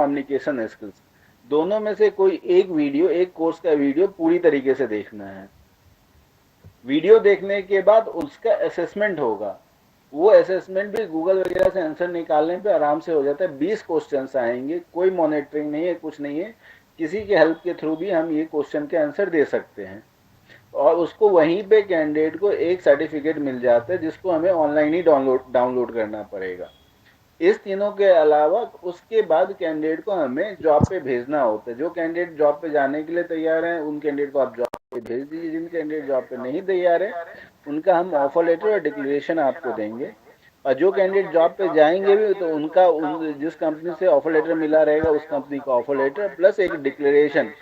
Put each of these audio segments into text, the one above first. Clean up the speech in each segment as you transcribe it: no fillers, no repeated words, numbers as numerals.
Communication skills, दोनों में से कोई एक वीडियो, एक कोर्स का वीडियो पूरी तरीके से देखना है। वीडियो देखने के बाद उसका असेसमेंट होगा। वो असेसमेंट भी गूगल वगैरह से आंसर निकालने पे आराम से हो जाता है। 20 क्वेश्चंस आएंगे, कोई मॉनिटरिंग नहीं है, कुछ नहीं है, किसी के हेल्प के थ्रू भी हम ये क्वेश्चन के आंसर दे सकते हैं। और उसको वहीं पे कैंडिडेट को एक सर्टिफिकेट मिल जाता है, जिसको हमें ऑनलाइन ही डाउनलोड करना पड़ेगा। इस तीनों के अलावा उसके बाद कैंडिडेट को हमें जॉब पे भेजना होता है। जो कैंडिडेट जॉब पे जाने के लिए तैयार हैं, उन कैंडिडेट को आप जॉब पे भेज दीजिए। जिन कैंडिडेट जॉब पे नहीं तैयार है, उनका हम ऑफर लेटर और डिक्लेरेशन आपको देंगे। और जो कैंडिडेट जॉब पे जाएंगे भी, तो उनका जिस कंपनी से ऑफर लेटर मिला रहेगा, उस कंपनी का ऑफर लेटर प्लस एक डिक्लेरेशन,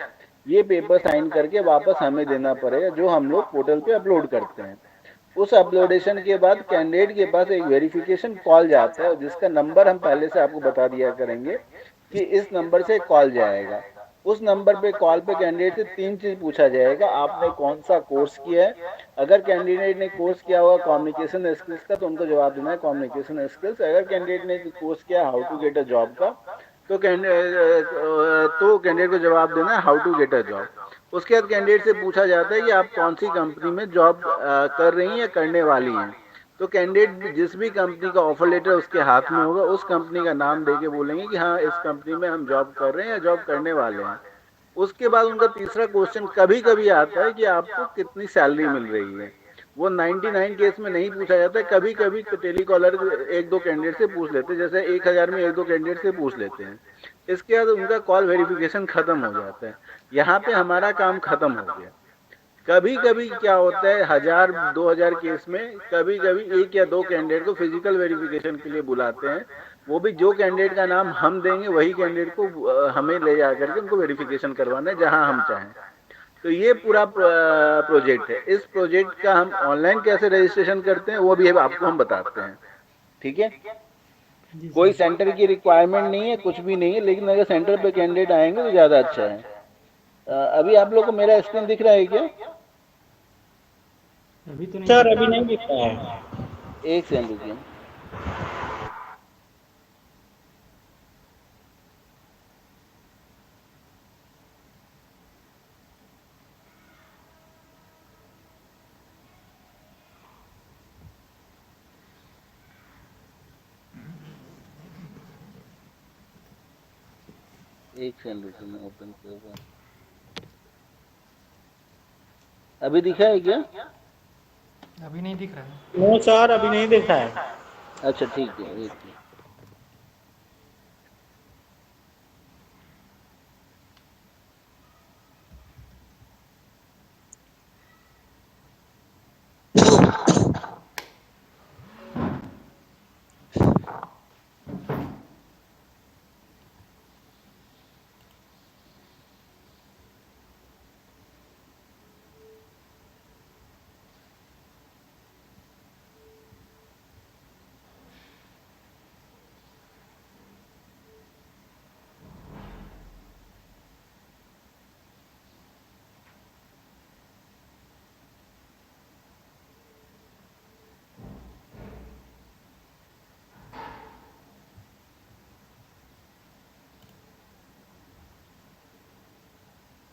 ये पेपर साइन करके वापस हमें देना पड़ेगा, जो हम लोग पोर्टल पे अपलोड करते हैं। उस अपलोडेशन के बाद कैंडिडेट के पास एक वेरिफिकेशन कॉल जाता है, जिसका नंबर हम पहले से आपको बता दिया करेंगे कि इस नंबर से कॉल जाएगा। उस नंबर पे कॉल पे कैंडिडेट से 3 चीज पूछा जाएगा। आपने कौन सा कोर्स किया है? अगर कैंडिडेट ने कोर्स किया होगा कम्युनिकेशन स्किल्स का, तो उनको जवाब देना है कम्युनिकेशन स्किल्स। अगर कैंडिडेट ने कोर्स किया how to get a job का, तो कैंडिडेट को जवाब देना है how to get a job. उसके बाद कैंडिडेट से पूछा जाता है कि आप कौन सी कंपनी में जॉब कर रही हैं या करने वाली हैं। तो कैंडिडेट जिस भी कंपनी का ऑफर लेटर उसके हाथ में होगा, उस कंपनी का नाम देके बोलेंगे कि हाँ, इस कंपनी में हम जॉब कर रहे हैं या जॉब करने वाले हैं। उसके बाद उनका तीसरा क्वेश्चन कभी कभी आता है कि आपको कितनी सैलरी मिल रही है। वो 99 केस में नहीं पूछा जाता है, कभी कभी टेलीकॉलर एक दो कैंडिडेट से पूछ लेते हैं, जैसे 1000 में एक दो कैंडिडेट से पूछ लेते हैं। इसके बाद उनका कॉल वेरिफिकेशन खत्म हो जाता है। यहाँ पे हमारा काम खत्म हो गया। कभी कभी क्या होता है, 1000 2000 केस में कभी कभी एक या दो कैंडिडेट को फिजिकल वेरिफिकेशन के लिए बुलाते हैं। वो भी जो कैंडिडेट का नाम हम देंगे, वही कैंडिडेट को हमें ले जा करके उनको वेरिफिकेशन करवाना है, जहां हम चाहें। तो ये पूरा प्रोजेक्ट है। इस प्रोजेक्ट का हम ऑनलाइन कैसे रजिस्ट्रेशन करते हैं, वो भी आपको हम बताते हैं। ठीक है? जी कोई सर। सेंटर की रिक्वायरमेंट नहीं है, कुछ भी नहीं है, लेकिन अगर सेंटर पे कैंडिडेट आएंगे तो ज़्यादा अच्छा है। अभी आप लोग को मेरा स्क्रीन दिख रहा है क्या? अभी तो नहीं सर दिख अभी रहा नहीं है। दिख रहा है। एक सेकंड रुकिए। एक सेकंड रुकिए, मैं ओपन कर रहा हूँ। अभी दिखा है क्या? अभी नहीं दिख रहा है। नो सर अभी नहीं दिख रहा है। अच्छा ठीक है, एक मिनट।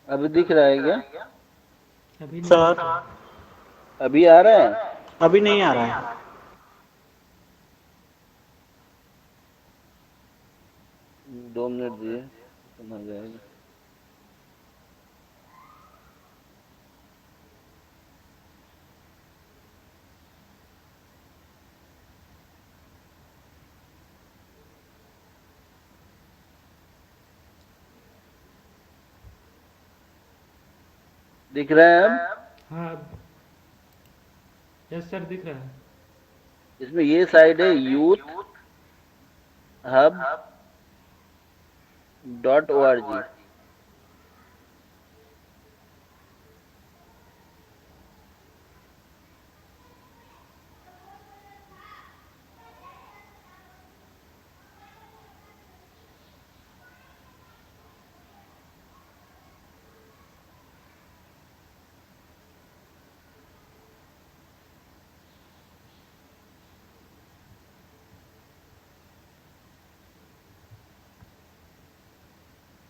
अभी दिख रहा है क्या? अभी नहीं सर दिख रहा है। अभी आ रहा है? अभी नहीं आ रहा है। 2 मिनट दिए, समझ जाएगा। दिख रहा है अब? हाँ यस सर दिख रहा है। इसमें ये साइड है यूथ हब .org।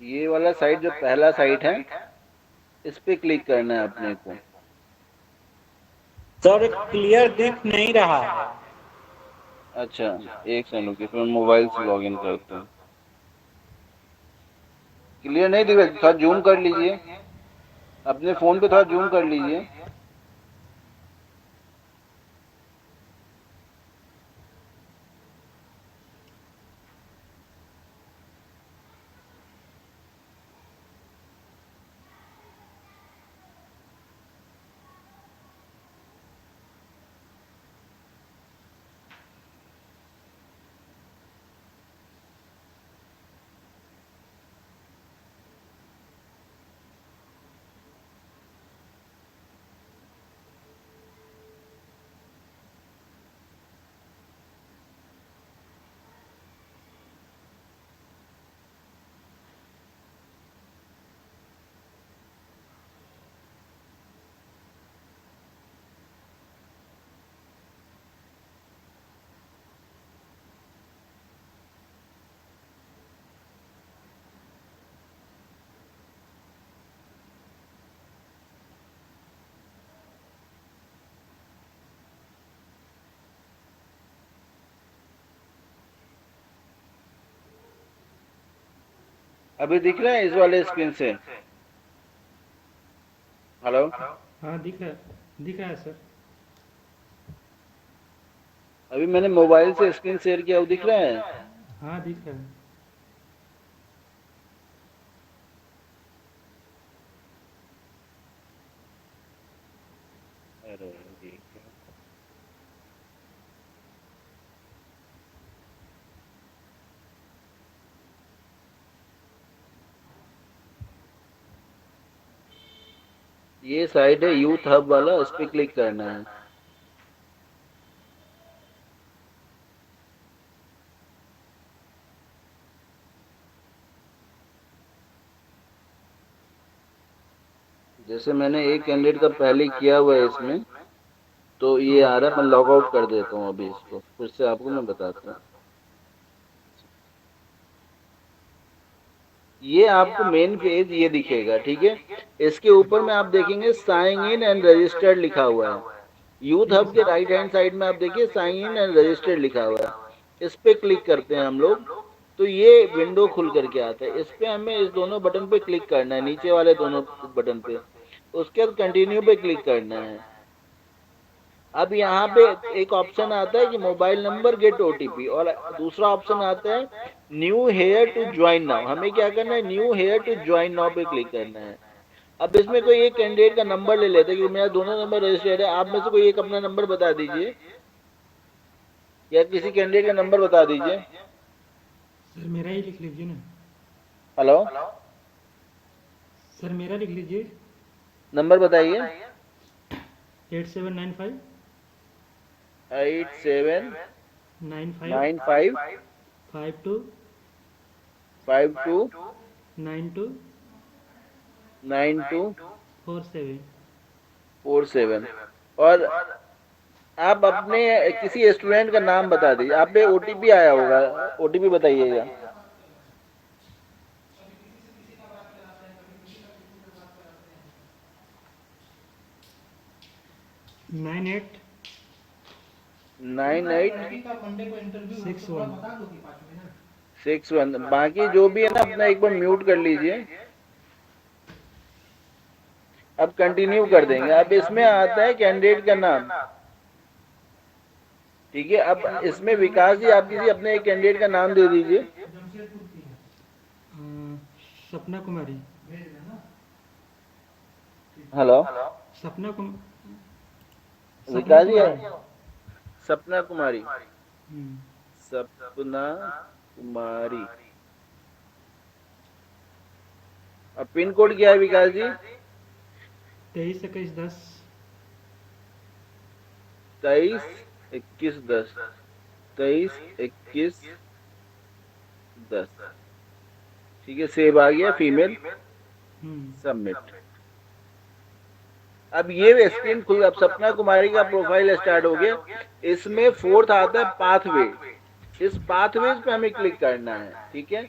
ये वाला साइट जो पहला साइट है, इस पे क्लिक करना है अपने को। सर क्लियर दिख नहीं रहा है। अच्छा, एक सेकंड रुकिए, फिर मोबाइल से लॉग इन करते हैं। क्लियर नहीं दिख रहा, थोड़ा जूम कर लीजिए, अपने फोन पे थोड़ा जूम कर लीजिए। अभी दिख रहा है इस वाले स्क्रीन से? हेलो? हाँ दिख रहा है सर। अभी मैंने मोबाइल से स्क्रीन शेयर किया, वो दिख रहा है? हाँ दिख रहा है। अरे ठीक है। ये साइट है यूथ हब वाला, उस पे क्लिक करना है। जैसे मैंने एक कैंडिडेट का पहले किया हुआ है इसमें, तो ये आ रहा है। मैं लॉग आउट कर देता हूँ अभी इसको, फिर से आपको मैं बताता हूँ। ये आपको मेन पेज ये दिखेगा, ठीक है। इसके ऊपर में आप देखेंगे साइन इन एंड रजिस्टर्ड लिखा हुआ है। यूथ हब के राइट हैंड साइड में आप देखिए साइन इन एंड रजिस्टर्ड लिखा हुआ है। इस पे क्लिक करते हैं हम लोग, तो ये विंडो खुल करके आता है। इस पे हमें इस दोनों बटन पे क्लिक करना है, नीचे वाले दोनों बटन पे। उसके बाद कंटिन्यू पे क्लिक करना है। अब यहाँ पे एक ऑप्शन आता है कि मोबाइल नंबर गेट ओटीपी, और दूसरा ऑप्शन आता है new here to join now. हमें क्या करना है, new here to join now पे क्लिक करना है। अब इसमें कोई एक कैंडिडेट का नंबर ले लेते हैं, क्योंकि मेरा दोनों नंबर रजिस्टर्ड है। आप में से कोई एक अपना नंबर बता दीजिए, या किसी कैंडिडेट का नंबर बता दीजिए। सर मेरा ही लिख लीजिए ना। हेलो? सर मेरा लिख लीजिए। नंबर बताइए। 8795 8795 95 52 52 92 92 47। 47। और आप अपने किसी स्टूडेंट का नाम बता दीजिए। आप पे ओटीपी आया होगा, ओटीपी बताइएगा। 98 98 61। 61। बाकी जो भी है ना, अपना एक बार म्यूट कर लीजिए। अब कंटिन्यू कर देंगे। अब इसमें आता है कैंडिडेट का नाम, ठीक है। अब इसमें विकास जी, आप किसी अपने एक कैंडिडेट का नाम दे दीजिए। सपना कुमारी। हेलो? सपना कुम सपना विकास जी, कुमारी। सपना कुमारी। हम्म, सपना कुमारी। अब पिन कोड क्या है विकास जी? 23 21 10। 23 21 10। 23 21 10। ठीक है, सेव आ गया। Female, submit. अब ये स्क्रीन खुल, अब सपना कुमारी का प्रोफाइल स्टार्ट हो गया। इसमें फोर्थ आता है पाथवे। इस पाथवेज पे हमें क्लिक करना है, ठीक है।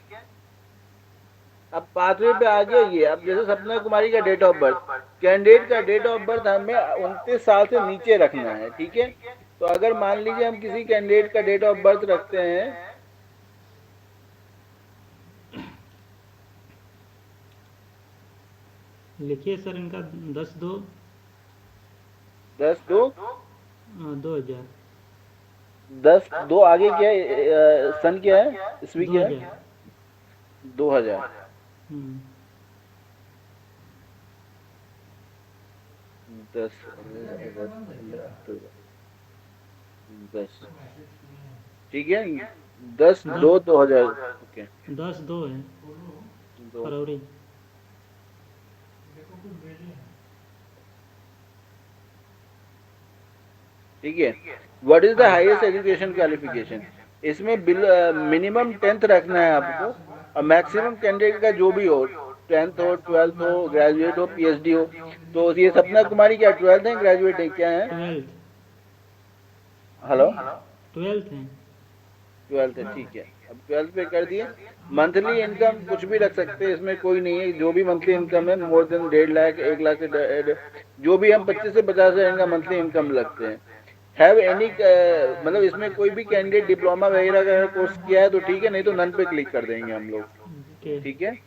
अब पाथवे पे आ गया ये। अब जैसे सपना कुमारी का डेट ऑफ बर्थ, कैंडिडेट का डेट ऑफ बर्थ हमें 29 साल से नीचे रखना है, ठीक है। तो अगर मान लीजिए हम किसी कैंडिडेट का डेट ऑफ बर्थ रखते हैं, लिखिए सर इनका 10/2 10/2, 2000 10/2 आगे क्या है, सन क्या है, ईस्वी क्या है, 2000। 2000। हम्म, 10 अक्टूबर 10, ठीक है, 10/2/2000, ओके। 10/2 है 2, फरवरी। ठीक है। What is the highest education qualification, इसमें मिनिमम 10th रखना है आपको, और मैक्सिमम कैंडिडेट का जो भी हो, 10th हो, 12th हो, ग्रेजुएट हो, पीएचडी हो। तो ये सपना कुमारी क्या 12th है, ग्रेजुएट है, क्या है? 12th। हेलो, 12th है। 12th है, ठीक है। अब 12th पे कर दिए। मंथली इनकम कुछ भी रख सकते हैं, इसमें कोई नहीं है। जो भी मंथली इनकम है मोर देन 1.5 लाख, 1 लाख से जो भी हम 25 से 50 हज़ार इनका मंथली इनकम लगते हैं। हैव एनी, मतलब इसमें कोई भी कैंडिडेट डिप्लोमा वगैरह का कोर्स किया है तो ठीक है, नहीं तो नन पे क्लिक कर देंगे हम लोग, ओके। ठीक है।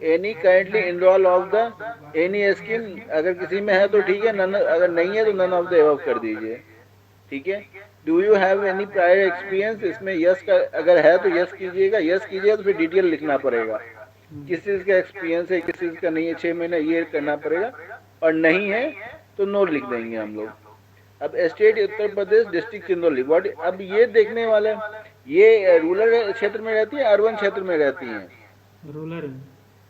Any currently enrol of the any scheme, अगर किसी में है तो ठीक है, नन अगर नहीं है तो नन ऑफ द एबव कर दीजिए, ठीक है। Do you have any prior experience, इसमें यस का अगर है तो यस कीजिएगा, यस कीजिएगा तो फिर डिटेल लिखना पड़ेगा, किस चीज़ का एक्सपीरियंस है, किस चीज़ का नहीं है, 6 महीने ये करना पड़ेगा, और नहीं है तो नो लिख देंगे हम लोग। अब state Uttar Pradesh, district Chandauli, what, अब ये देखने वाले, ये रूरल क्षेत्र में रहती है, अर्बन क्षेत्र में रहती हैं? रूलर है।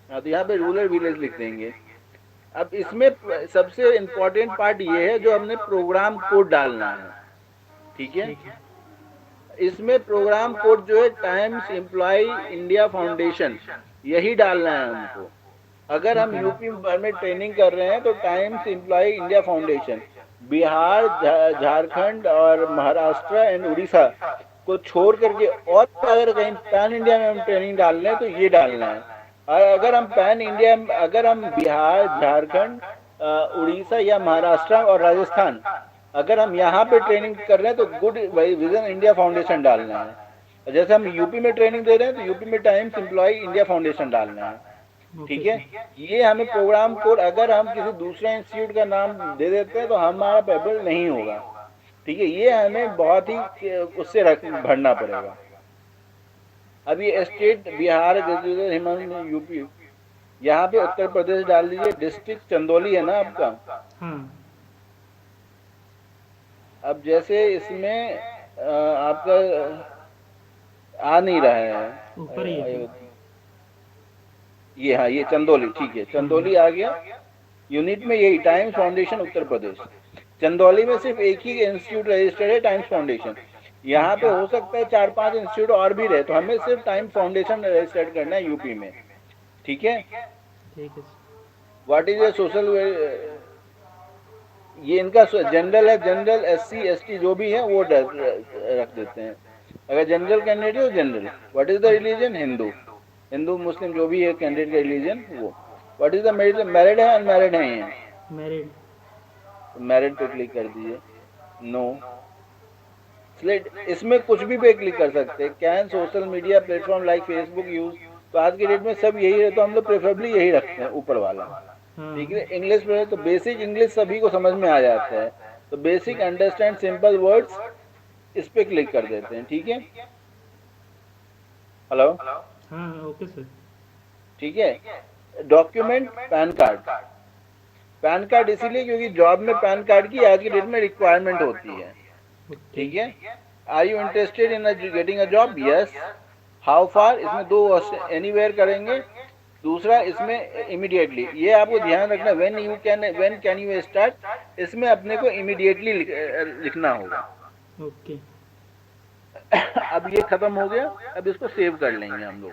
हाँ, तो यहाँ पे रूरल विलेज लिख देंगे। अब इसमें सबसे इम्पोर्टेंट पार्ट ये है जो हमने प्रोग्राम कोड डालना है, ठीक है। ठीक है। इसमें प्रोग्राम कोड जो है टाइम्स एम्प्लॉय इंडिया फाउंडेशन, यही डालना है हमको। अगर हम यूपी भर में ट्रेनिंग कर रहे हैं तो Times Employ India Foundation, Bihar, Jharkhand और महाराष्ट्र एंड उड़ीसा को छोड़ करके, और अगर कहीं पैन इंडिया में हम ट्रेनिंग डाल रहे हैं तो ये डालना है। और अगर हम पैन इंडिया, अगर हम बिहार, झारखंड, उड़ीसा या महाराष्ट्र और राजस्थान, अगर हम यहाँ पे ट्रेनिंग कर रहे हैं तो गुड विजन इंडिया फाउंडेशन डालना है। जैसे हम यूपी में ट्रेनिंग दे रहे हैं तो यूपी में टाइम्स एम्प्लॉय इंडिया फाउंडेशन डालना है, ओके ठीक है। सर। ये हमें प्रोग्राम कोड, अगर हम किसी दूसरे इंस्टीट्यूट का नाम दे देते हैं तो हमारा पेपर नहीं होगा, ठीक है। ये हमें बहुत ही उससे भरना पड़ेगा। अब ये स्टेट बिहार, गुजरात, हिमाचल, यूपी, यहाँ पे उत्तर प्रदेश डाल दीजिए। डिस्ट्रिक्ट चंदौली है ना आपका। हाँ। अब जैसे इसमें आपका आ नहीं रहा है, ऊपर ही है। ये, हाँ, ये चंदौली, ठीक है, चंदौली आ गया। यूनिट में यही टाइम्स फाउंडेशन उत्तर प्रदेश। चंदौली में सिर्फ एक ही इंस्टीट्यूट रजिस्टर्ड है, टाइम्स फाउंडेशन। यहाँ पे हो सकता है 4-5 इंस्टीट्यूट और भी रहे, तो हमें सिर्फ टाइम्स फाउंडेशन रजिस्टर्ड करना है यूपी में, ठीक है। ठीक है sir. What is a social, ये इनका जनरल है, जनरल, SC ST जो भी है वो रख देते हैं। अगर जनरल कैंडिडेट है तो general. What is the religion, Hindu, Hindu Muslim जो भी है कैंडिडेट का रिलीजन वो। What is the married, married है अनमैरिड है ये, मैरिड। मैरिड पे क्लिक कर दीजिए, नो। स्लेट, इसमें कुछ भी पे क्लिक कर सकते हैं। Can social media platform like Facebook use, तो आज के डेट में सब यही है, तो हम लोग प्रेफरेबली यही रखते हैं ऊपर वाला, हाँ। ठीक है। इंग्लिश में तो बेसिक इंग्लिश सभी को समझ में आ जाता है, तो बेसिक अंडरस्टैंड सिंपल वर्ड्स, इस पे क्लिक कर देते हैं, ठीक है। हेलो, हाँ ओके सर। ठीक है। Document pan card, pan card इसीलिए क्योंकि जॉब में पैन कार्ड की आज की डेट में रिक्वायरमेंट होती है, ओके। ठीक है। Are you interested in getting a job, yes. How far, इसमें 2 एनीवेयर करेंगे। दूसरा इसमें इमीडिएटली, ये आपको ध्यान रखना, व्हेन कैन यू स्टार्ट, इसमें अपने को इमीडिएटली लिखना होगा। ओके। अब ये खत्म हो गया, अब इसको सेव कर लेंगे हम लोग।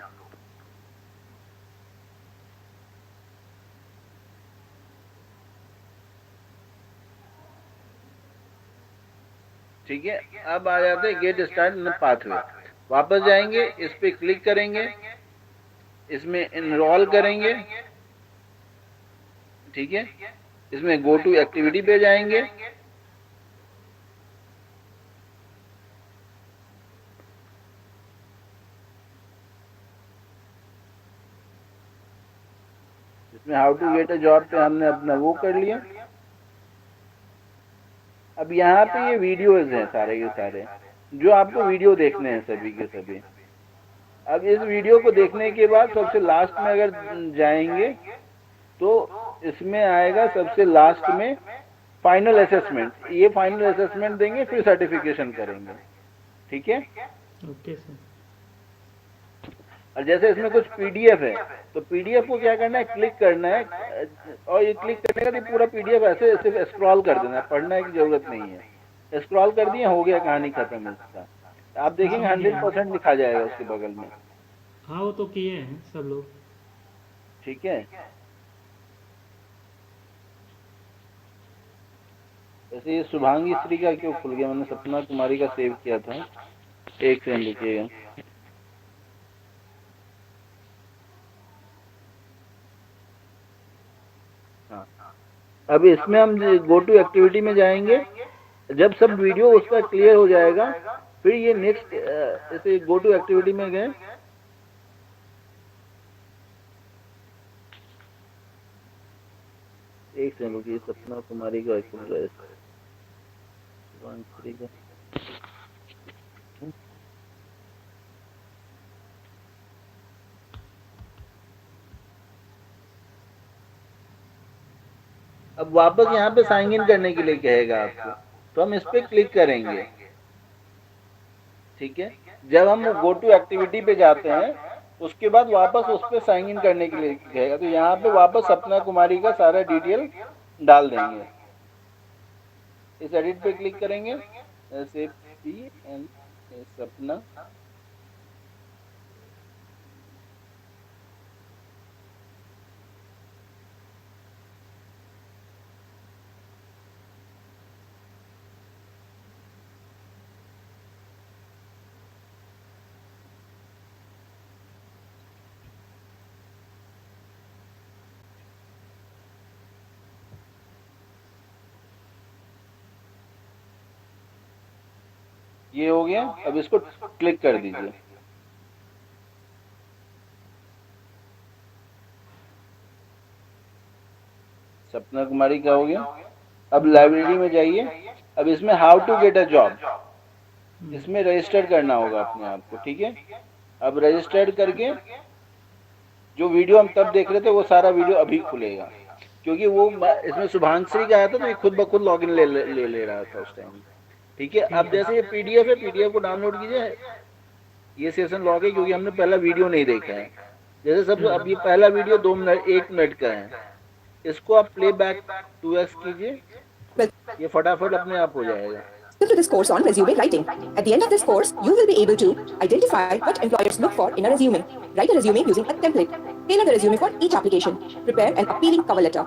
ठीक है। अब आ जाते हैं गेट स्टार्ट पाथवे। वापस जाएंगे, इस पे क्लिक करेंगे, इसमें इनरोल करेंगे, ठीक है। इसमें गो टू एक्टिविटी पे जाएंगे, इसमें how to get a job पे हमने अपना वो कर लिया। अब यहाँ पे ये वीडियोज हैं सारे के सारे, जो आपको वीडियो देखने हैं सभी के सभी। अब इस वीडियो को देखने के बाद सबसे लास्ट में अगर जाएंगे तो इसमें आएगा सबसे लास्ट में फाइनल असेसमेंट। ये फाइनल असेसमेंट देंगे, फिर सर्टिफिकेशन करेंगे, ठीक है। Okay sir. और जैसे इसमें कुछ पीडीएफ है, तो पीडीएफ को क्या करना है, क्लिक करना है, और ये क्लिक करने के बाद पूरा पीडीएफ ऐसे सिर्फ स्क्रॉल कर देना है, पढ़ने की जरूरत नहीं है। स्क्रॉल कर दिया, हो गया, कहानी खत्म इसका। आप देखेंगे 100% लिखा जाएगा उसके बगल में, हाँ वो तो किए हैं सब लोग। ठीक है। वैसे ये शुभांगी श्री का क्यों खुल गया, मैंने सपना कुमारी का सेव किया था। एक सेकंड लिखिएगा। हाँ, अब इसमें हम गो टू एक्टिविटी में जाएंगे। जब सब वीडियो उसका क्लियर हो जाएगा, फिर ये नेक्स्ट ऐसे गो टू एक्टिविटी में गए, एक सेकंड रुकिए, सपना कुमारी का खुल रहा है, शुभांगी का। अब वापस यहाँ पे साइन इन करने के लिए कहेगा आपको, तो हम इस पे क्लिक करेंगे, ठीक है। जब हम गो टू एक्टिविटी पे जाते हैं, उसके बाद वापस उस पे साइन इन करने के लिए कहेगा, तो यहाँ पे वापस सपना कुमारी का सारा डिटेल डाल देंगे। इस एडिट पे क्लिक करेंगे, SAPN सपना, ये हो गया। अब इसको क्लिक कर दीजिए। सपना कुमारी का हो गया। अब लाइब्रेरी में जाइए। अब इसमें how to get a job, इसमें रजिस्टर करना होगा अपने आप को, ठीक है। अब रजिस्टर्ड करके जो वीडियो हम तब देख रहे थे वो सारा वीडियो अभी खुलेगा, क्योंकि वो इसमें शुभांगी का आया था, तो ये खुद ब खुद लॉगिन ले रहा था उस टाइम, ठीक है। अब जैसे ये पीडीएफ है, पीडीएफ को डाउनलोड कीजिए। ये सेशन लॉग है क्योंकि हमने पहला वीडियो नहीं देखा है। जैसे सब, अब ये पहला वीडियो 2 मिनट 1 मिनट का है, इसको आप प्ले बैक 2x कीजिए, ये फटाफट अपने आप हो जाएगा। Welcome to this course on resume writing. At the end of this course, you will be able to identify what employers look for in a resume, write a resume using a template, tailor the resume for each application, prepare an appealing cover letter.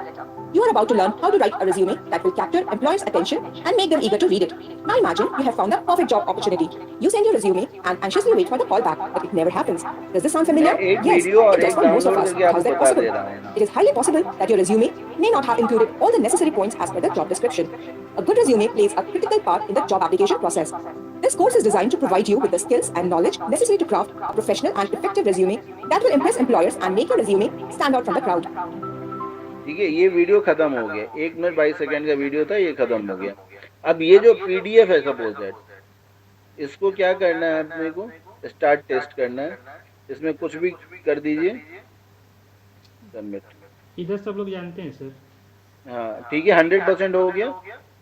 You are about to learn how to write a resume that will capture employers' attention and make them eager to read it. Now imagine you have found the perfect job opportunity. You send your resume and anxiously wait for the call back, but it never happens. Does this sound familiar? एक Yes, video और it does एक for most of download us. करके How आपको is that बता possible? दे रहा हूँ ना। It is highly possible that your resume may not have included all the necessary points as per the job description. A good resume plays a critical part in the job application process. This course is designed to provide you with the skills and knowledge necessary to craft a professional and effective resume that will impress employers and make your resume stand out from the crowd. ठीक है, ये video खत्म हो गया। 1 minute 22 second का video था, ये खत्म हो गया। अब ये जो पीडीएफ है सपोज दैट, इसको क्या करना है, अपने को स्टार्ट टेस्ट करना है। इसमें कुछ भी कर दीजिए, सबमिट। इधर सब लोग जानते हैं सर। हाँ ठीक है, 100% हो गया।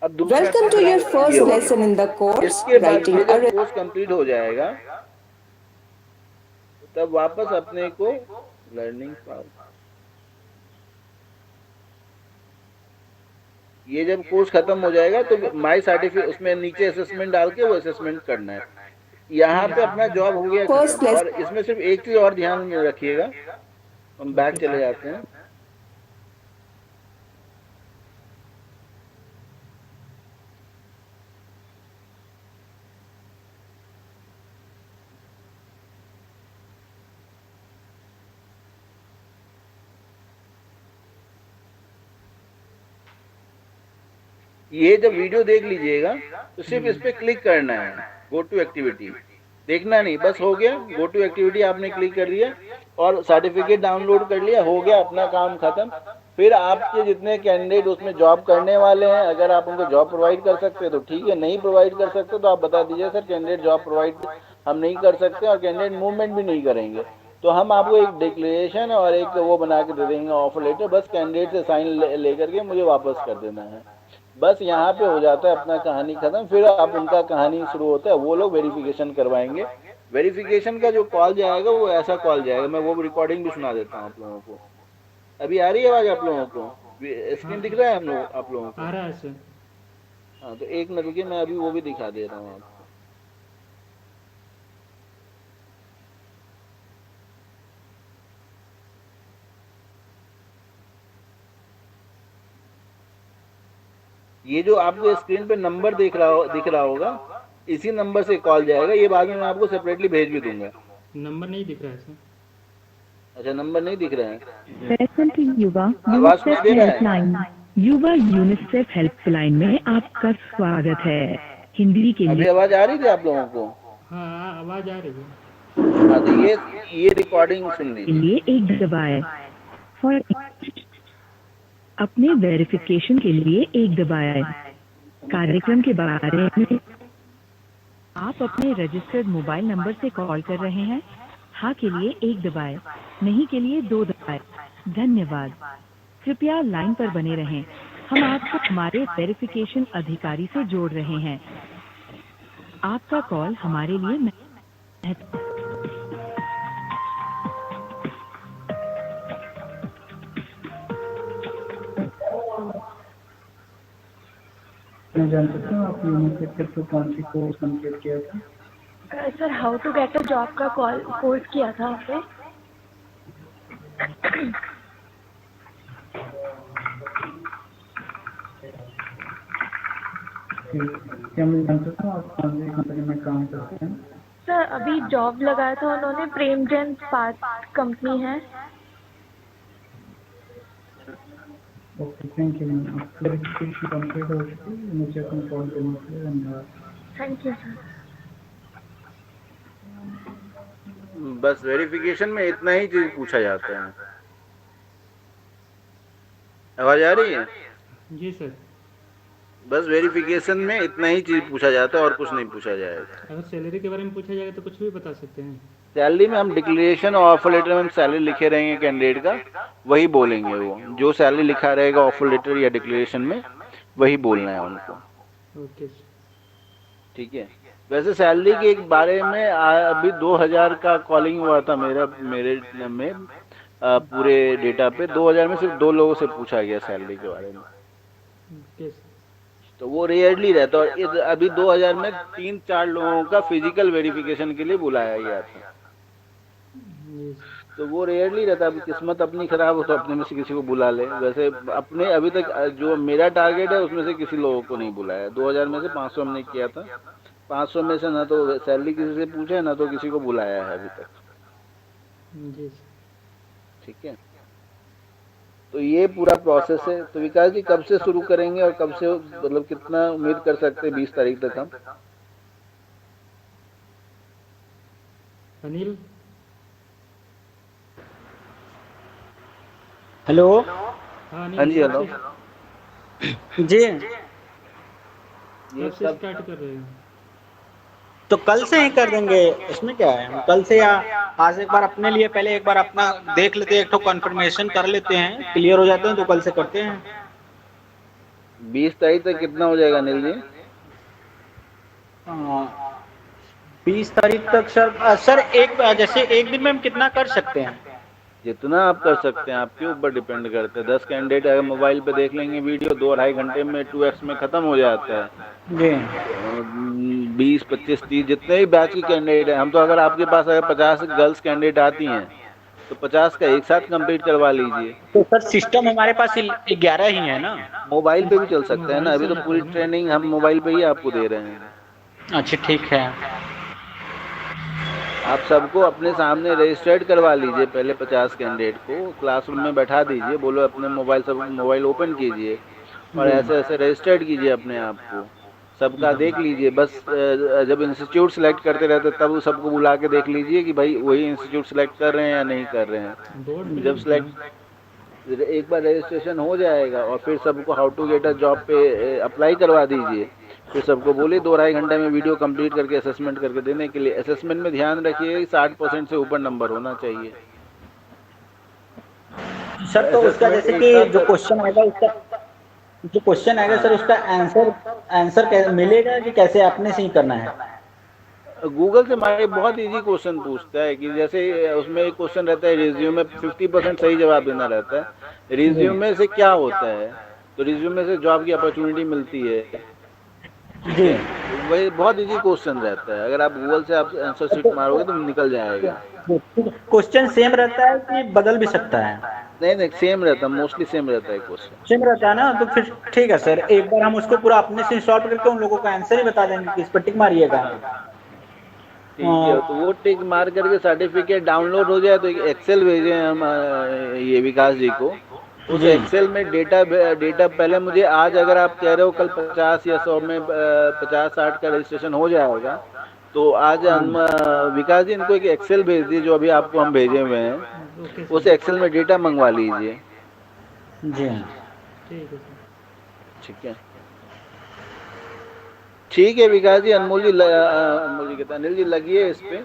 अब दूसरा Welcome to your first ये हो गया। lesson in the course, इसके बाद writing ये a जब कोर्स कंप्लीट हो जाएगा, तब वापस अपने को लर्निंग पास, ये जब कोर्स खत्म हो जाएगा तो माई सर्टिफिकेट, उसमें नीचे असेसमेंट डाल के वो असेसमेंट करना है। यहाँ पे अपना जॉब हो गया First खत्म। lesson. और इसमें सिर्फ एक चीज और ध्यान में रखिएगा, हम बैक चले जाते हैं। ये जब वीडियो देख लीजिएगा तो सिर्फ इस पे क्लिक करना है, गो टू एक्टिविटी, देखना नहीं, बस हो गया, गो टू एक्टिविटी आपने क्लिक कर दिया और सर्टिफिकेट डाउनलोड कर लिया, हो गया, अपना काम खत्म। फिर आपके जितने कैंडिडेट उसमें जॉब करने वाले हैं, अगर आप उनको जॉब प्रोवाइड कर सकते हैं तो ठीक है, नहीं प्रोवाइड कर सकते तो आप बता दीजिए सर कैंडिडेट जॉब प्रोवाइड हम नहीं कर सकते और कैंडिडेट मूवमेंट भी नहीं करेंगे, तो हम आपको एक डिक्लेरेशन और एक वो बना के दे देंगे ऑफर लेटर, बस कैंडिडेट से साइन लेकर के मुझे वापस कर देना है, बस यहाँ पे हो जाता है अपना कहानी खत्म। फिर आप उनका कहानी शुरू होता है, वो लोग वेरिफिकेशन करवाएंगे। वेरिफिकेशन का जो कॉल जाएगा वो ऐसा कॉल जाएगा, मैं वो रिकॉर्डिंग भी सुना देता हूँ आप लोगों को। अभी आ रही है आवाज आप लोगों को? स्क्रीन दिख रहा है हम लोग आप लोगों को? आ रहा है सर। हाँ, तो एक मिनट रुकिए, मैं अभी वो भी दिखा दे रहा हूँ आपको। ये जो आपको स्क्रीन पे नंबर दिख रहा होगा, इसी नंबर से कॉल जाएगा, ये बाद में मैं आपको सेपरेटली भेज भी दूंगा। नंबर नहीं दिख रहा है सर। अच्छा, नंबर नहीं दिख रहा है? वेलकम टू युवा आवाज सुनाई यूनिसेफ दे रहा है? हेल्पलाइन। युवा यूनिसेफ हेल्पलाइन में आपका स्वागत है। हिंदी के अभी लिए आवाज आ रही थी आप लोगों को? हाँ, आवाज आ रही है। हाँ, तो ये रिकॉर्डिंग सुन लीजिए। लिए एक दबाएं। फॉर अपने वेरिफिकेशन के लिए एक दबाएं। कार्यक्रम के बारे में आप अपने रजिस्टर्ड मोबाइल नंबर से कॉल कर रहे हैं। हाँ के लिए एक दबाएं, नहीं के लिए 2 दबाएं। धन्यवाद। कृपया लाइन पर बने रहें, हम आपको हमारे वेरिफिकेशन अधिकारी से जोड़ रहे हैं। आपका कॉल हमारे लिए महत्वपूर्ण। मैं जान सकता हूँ आप यूनिसेफ के थ्रू कौन सी कोर्स कंप्लीट किया था? Sir how to get a job का कोर्स किया था आपने। क्या मैं जान सकता हूँ आप कौन सी कंपनी में काम करते हैं? सर अभी जॉब लगाया था उन्होंने, प्रेम जैन इस्पात कंपनी है। Okay, thank you ma'am. आपकी वेरिफिकेशन कंप्लीट हो चुकी है, मुझे अपना कॉल करने के लिए धन्यवाद। Thank you sir. बस वेरिफिकेशन में इतना ही चीज पूछा जाता है। आवाज आ रही है? जी सर। बस वेरिफिकेशन में इतना ही चीज पूछा जाता है और कुछ नहीं पूछा जाएगा। अगर सैलरी के बारे में पूछा जाएगा तो कुछ भी बता सकते हैं। सैलरी में हम डिक्लेरेशन और ऑफर लेटर में हम सैलरी लिखे रहेंगे कैंडिडेट का, वही बोलेंगे, वो जो सैलरी लिखा रहेगा ऑफर लेटर या डिक्लेरेशन में वही बोलना है उनको। Okay sir. ठीक है। वैसे सैलरी के बारे में अभी 2000 का कॉलिंग हुआ था मेरे में पूरे डेटा पे 2000 में सिर्फ 2 लोगों से पूछा गया सैलरी के बारे में, ओके सर। तो वो रेयरली रहता है। और अभी 2000 में 3-4 लोगों का फिजिकल वेरिफिकेशन के लिए बुलाया गया था, जी सर। तो वो रेयरली रहता। अभी किस्मत अपनी खराब हो तो अपने में से किसी को बुला ले। वैसे अपने अभी तक जो मेरा टारगेट है उसमें से किसी लोगों को नहीं बुलाया। 2000 में से 500 हमने किया था, 500 में से ना तो सैलरी किसी से पूछे ना तो किसी को बुलाया है अभी तक। जी सर। ठीक है, तो ये पूरा प्रोसेस है। तो विकास जी कब से शुरू करेंगे और कब से, मतलब कितना उम्मीद कर सकते हैं 20 तारीख तक हम? अनिल। हेलो। हाँ अनिल। हाँ जी, हेलो। जी, कब से स्टार्ट कर रहे हैं? तो कल से ही कर देंगे, इसमें क्या है। हम कल से या आज एक बार अपने लिए पहले एक बार अपना देख लेते हैं, एक तो कंफर्मेशन कर लेते हैं, क्लियर हो जाते हैं तो कल से करते हैं। 20 तारीख तक कितना हो जाएगा अनिल जी? 20 तारीख तक सर एक जैसे एक दिन में हम कितना कर सकते हैं? जितना आप कर सकते हैं, आपके ऊपर डिपेंड करते हैं। 10 कैंडिडेट अगर मोबाइल पे देख लेंगे वीडियो 2-2.5 घंटे में 2x में खत्म हो जाता है। जी। 20, 25, 30 जितने भी बैच के कैंडिडेट हैं, हम तो अगर आपके पास अगर 50 गर्ल्स कैंडिडेट आती हैं तो 50 का एक साथ कंप्लीट करवा लीजिए। तो सर सिस्टम हमारे पास 11 ही है ना? मोबाइल पे भी चल सकते हैं ना, अभी तो पूरी ट्रेनिंग हम मोबाइल पे ही आपको दे रहे हैं। अच्छा ठीक है। आप सबको अपने सामने रजिस्टर्ड करवा लीजिए, पहले 50 कैंडिडेट को क्लासरूम में बैठा दीजिए, बोलो अपने मोबाइल सब मोबाइल ओपन कीजिए और ऐसे ऐसे रजिस्टर्ड कीजिए अपने आप को, सबका देख लीजिए। बस जब इंस्टीट्यूट सेलेक्ट करते रहते तब सबको बुला के देख लीजिए कि भाई वही इंस्टीट्यूट सेलेक्ट कर रहे हैं या नहीं कर रहे हैं। बोर्ड जब सेलेक्ट एक बार रजिस्ट्रेशन हो जाएगा और फिर सबको how to get a job पे अप्लाई करवा दीजिए। फिर सबको बोलिए 2-2.5 घंटे में वीडियो कंप्लीट करके असेसमेंट करके देने के लिए। असेसमेंट में ध्यान रखिए 60% से ऊपर नंबर होना चाहिए। सर तो उसका जैसे कि जो क्वेश्चन आएगा सर उसका आंसर मिलेगा कि कैसे अपने से ही करना है? गूगल से हमारे बहुत इजी क्वेश्चन पूछता है कि जैसे उसमें एक क्वेश्चन रहता है रिज्यूमे 50% सही जवाब देना रहता है। रिज्यूमे से क्या होता है? तो रिज्यूमे से जॉब की अपॉर्चुनिटी मिलती है जी। वही बहुत इजी क्वेश्चन रहता है। अगर आप गूगल से आप आंसर शीट मारोगे तो निकल जाएगा। क्वेश्चन सेम रहता है कि बदल भी सकता है? नहीं सेम रहता है, मोस्टली सेम रहता है क्वेश्चन। सेम रहता है ना, तो फिर ठीक है सर, एक बार हम उसको पूरा अपने से सॉल्व करके उन लोगों का आंसर ही बता देंगे कि इस पर टिक मारिएगा। ठीक है, तो वो टिक मार करके सर्टिफिकेट डाउनलोड हो जाए तो एक एक्सेल भेजे हम ये विकास जी को। उस एक्सेल में डेटा पहले मुझे आज, अगर आप कह रहे हो कल 50 या 100 में 50-60 का रजिस्ट्रेशन हो जाएगा, तो आज हम विकास जी इनको एक एक्सेल भेज दिए जो अभी आपको हम भेजे हुए हैं। उस एक्सेल में डेटा मंगवा लीजिए। जी ठीक है सर। ठीक है, ठीक है विकास जी। अनमोल जी कहता अनिल जी लगिए इस पे।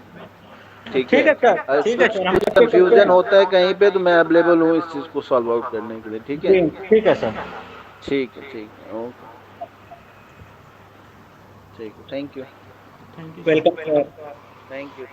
ठीक है सर, ठीक है सर। कुछ कंफ्यूजन होता है कहीं पे तो मैं अवेलेबल हूँ इस चीज को सॉल्व आउट करने के लिए। ठीक है, ठीक है सर। ठीक है, ओके, ठीक है, thank you, thank you. Welcome sir. Thank you.